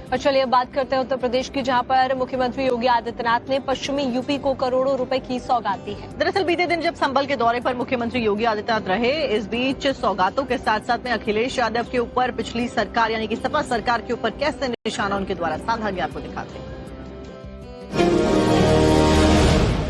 और चलिए अब बात करते हैं उत्तर प्रदेश की, जहां पर मुख्यमंत्री योगी आदित्यनाथ ने पश्चिमी यूपी को करोड़ों रुपए की सौगात दी है। दरअसल बीते दिन जब संभल के दौरे पर मुख्यमंत्री योगी आदित्यनाथ रहे, इस बीच सौगातों के साथ साथ में अखिलेश यादव के ऊपर पिछली सरकार यानी कि सपा सरकार के ऊपर कैसे निशाना उनके द्वारा साधा गया, आपको दिखाते हैं।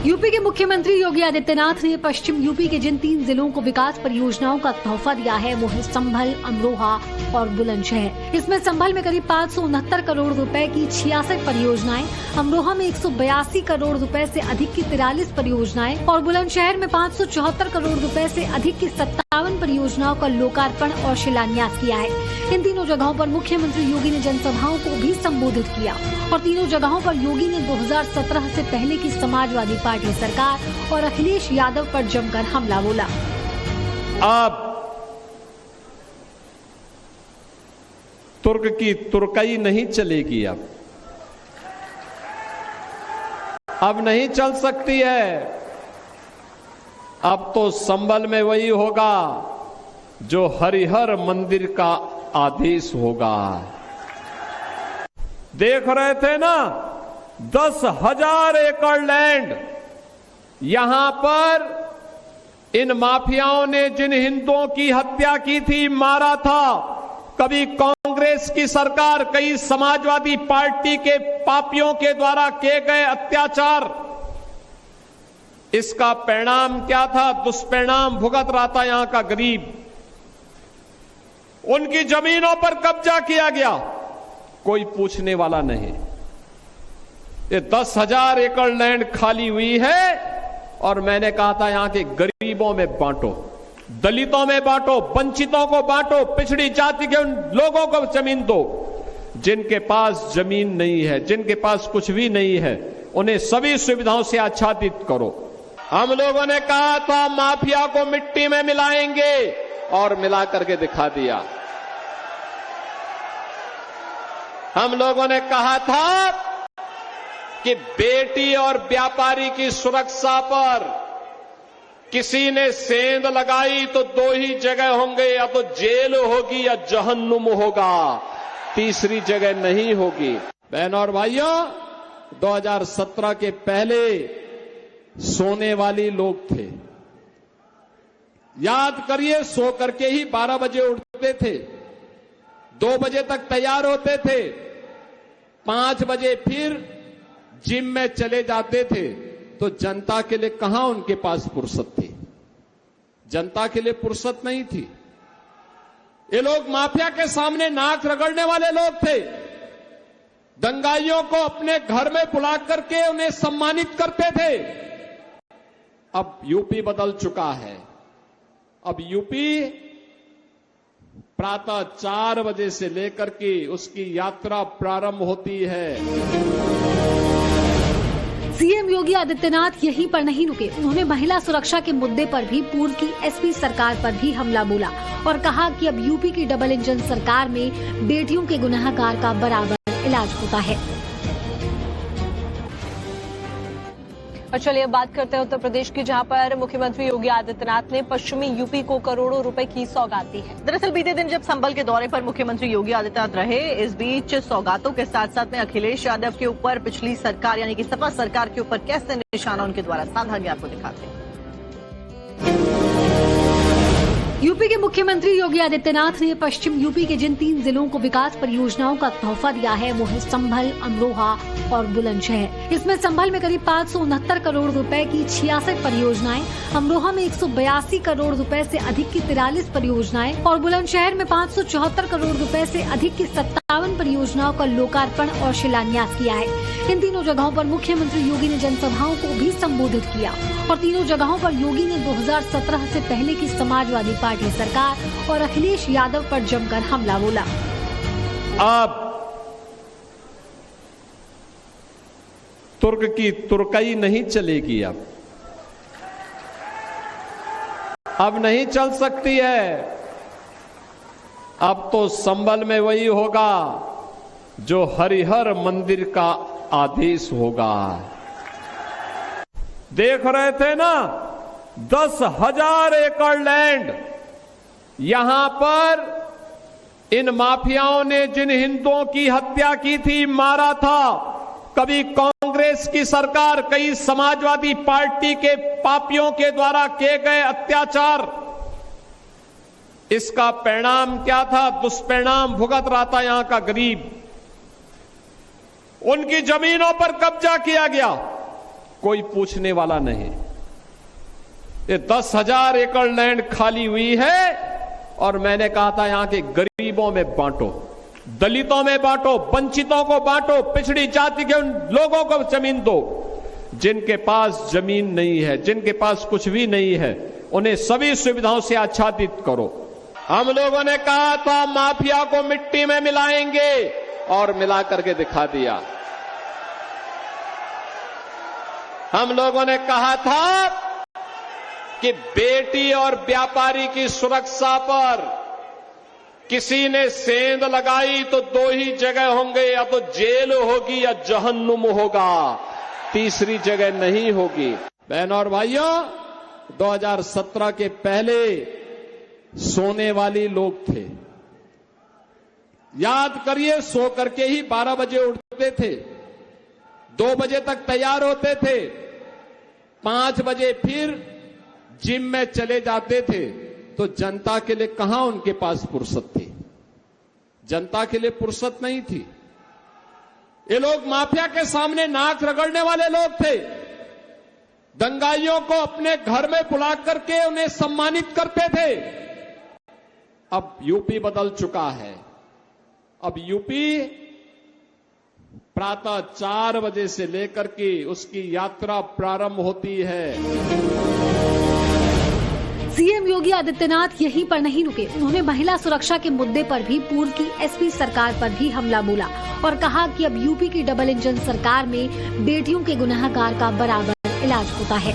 यूपी के मुख्यमंत्री योगी आदित्यनाथ ने पश्चिम यूपी के जिन 3 जिलों को विकास परियोजनाओं का तोहफा दिया है वो है संभल, अमरोहा और बुलंदशहर। इसमें संभल में करीब 569 करोड़ रुपए की 66 परियोजनाएं, अमरोहा में 182 करोड़ रुपए से अधिक की 43 परियोजनाएं और बुलंदशहर में 574 करोड़ रुपए से अधिक की 57 परियोजनाओं का लोकार्पण और शिलान्यास किया है। इन तीनों जगहों पर मुख्यमंत्री योगी ने जनसभाओं को भी संबोधित किया और तीनों जगहों पर योगी ने 2017 से पहले की समाजवादी पार्टी सरकार और अखिलेश यादव पर जमकर हमला बोला। अब तुर्क की तुर्कई नहीं चलेगी, अब नहीं चल सकती है। अब तो संभल में वही होगा जो हरिहर मंदिर का आदेश होगा। देख रहे थे ना, 10,000 एकड़ लैंड यहां पर इन माफियाओं ने जिन हिंदुओं की हत्या की थी, मारा था, कभी कांग्रेस की सरकार, कई समाजवादी पार्टी के पापियों के द्वारा किए गए अत्याचार, इसका परिणाम क्या था? दुष्परिणाम भुगत रहा था यहां का गरीब। उनकी जमीनों पर कब्जा किया गया, कोई पूछने वाला नहीं। ये 10,000 एकड़ लैंड खाली हुई है और मैंने कहा था यहां के गरीबों में बांटो, दलितों में बांटो, वंचितों को बांटो, पिछड़ी जाति के उन लोगों को जमीन दो जिनके पास जमीन नहीं है, जिनके पास कुछ भी नहीं है, उन्हें सभी सुविधाओं से आच्छादित करो। हम लोगों ने कहा था माफिया को मिट्टी में मिलाएंगे और मिला करके दिखा दिया। हम लोगों ने कहा था कि बेटी और व्यापारी की सुरक्षा पर किसी ने सेंध लगाई तो 2 ही जगह होंगे, या तो जेल होगी या जहन्नुम होगा, तीसरी जगह नहीं होगी। बहनों और भाइयों, 2017 के पहले सोने वाली लोग थे। याद करिए, सो करके ही 12 बजे उठते थे, 2 बजे तक तैयार होते थे, 5 बजे फिर जिम में चले जाते थे। तो जनता के लिए कहां उनके पास फुर्सत थी? जनता के लिए फुर्सत नहीं थी। ये लोग माफिया के सामने नाक रगड़ने वाले लोग थे। दंगाइयों को अपने घर में बुला करके उन्हें सम्मानित करते थे। अब यूपी बदल चुका है। अब यूपी प्रातः 4 बजे से लेकर के उसकी यात्रा प्रारंभ होती है। सीएम योगी आदित्यनाथ यहीं पर नहीं रुके, उन्होंने महिला सुरक्षा के मुद्दे पर भी पूर्व की एसपी सरकार पर भी हमला बोला और कहा कि अब यूपी की डबल इंजन सरकार में बेटियों के गुनहगार का बराबर इलाज होता है। और चलिए अब बात करते हैं उत्तर प्रदेश की, जहां पर मुख्यमंत्री योगी आदित्यनाथ ने पश्चिमी यूपी को करोड़ों रुपए की सौगात दी है। दरअसल बीते दिन जब संभल के दौरे पर मुख्यमंत्री योगी आदित्यनाथ रहे, इस बीच सौगातों के साथ साथ में अखिलेश यादव के ऊपर पिछली सरकार यानी कि सपा सरकार के ऊपर कैसे निशाना उनके द्वारा साधा गया, आपको दिखाते हैं। यूपी के मुख्यमंत्री योगी आदित्यनाथ ने पश्चिम यूपी के जिन 3 जिलों को विकास परियोजनाओं का तोहफा दिया है वो है संभल, अमरोहा और बुलंदशहर। इसमें संभल में करीब 569 करोड़ रुपए की 66 परियोजनाएं, अमरोहा में 182 करोड़ रुपए से अधिक की 43 परियोजनाएं और बुलंदशहर में 574 करोड़ रुपए से अधिक की 57 परियोजनाओं का लोकार्पण और शिलान्यास किया है। इन तीनों जगहों पर मुख्यमंत्री योगी ने जनसभाओं को भी संबोधित किया और तीनों जगहों पर योगी ने 2017 से पहले की समाजवादी पार्टी सरकार और अखिलेश यादव पर जमकर हमला बोला। अब तुर्क की तुर्कई नहीं चलेगी, अब नहीं चल सकती है। अब तो संभल में वही होगा जो हरिहर मंदिर का आदेश होगा। देख रहे थे ना, 10,000 एकड़ लैंड यहां पर इन माफियाओं ने जिन हिंदुओं की हत्या की थी, मारा था, कभी कांग्रेस की सरकार, कई समाजवादी पार्टी के पापियों के द्वारा किए गए अत्याचार, इसका परिणाम क्या था? दुष्परिणाम भुगत रहा था यहां का गरीब। उनकी जमीनों पर कब्जा किया गया, कोई पूछने वाला नहीं। ये 10,000 एकड़ लैंड खाली हुई है और मैंने कहा था यहां के गरीबों में बांटो, दलितों में बांटो, वंचितों को बांटो, पिछड़ी जाति के उन लोगों को जमीन दो जिनके पास जमीन नहीं है, जिनके पास कुछ भी नहीं है, उन्हें सभी सुविधाओं से आच्छादित करो। हम लोगों ने कहा था माफिया को मिट्टी में मिलाएंगे और मिला करके दिखा दिया। हम लोगों ने कहा था कि बेटी और व्यापारी की सुरक्षा पर किसी ने सेंध लगाई तो 2 ही जगह होंगे, या तो जेल होगी या जहन्नुम होगा, तीसरी जगह नहीं होगी। बहनों और भाइयों, 2017 के पहले सोने वाली लोग थे। याद करिए, सो करके ही 12 बजे उठते थे, 2 बजे तक तैयार होते थे, 5 बजे फिर जिम में चले जाते थे। तो जनता के लिए कहां उनके पास फुर्सत थी? जनता के लिए फुर्सत नहीं थी। ये लोग माफिया के सामने नाक रगड़ने वाले लोग थे। दंगाइयों को अपने घर में बुला करके उन्हें सम्मानित करते थे। अब यूपी बदल चुका है। अब यूपी प्रातः 4 बजे से लेकर के उसकी यात्रा प्रारंभ होती है। सीएम योगी आदित्यनाथ यहीं पर नहीं रुके। उन्होंने महिला सुरक्षा के मुद्दे पर भी पूर्व की एसपी सरकार पर भी हमला बोला और कहा कि अब यूपी की डबल इंजन सरकार में बेटियों के गुनाहगार का बराबर इलाज होता है।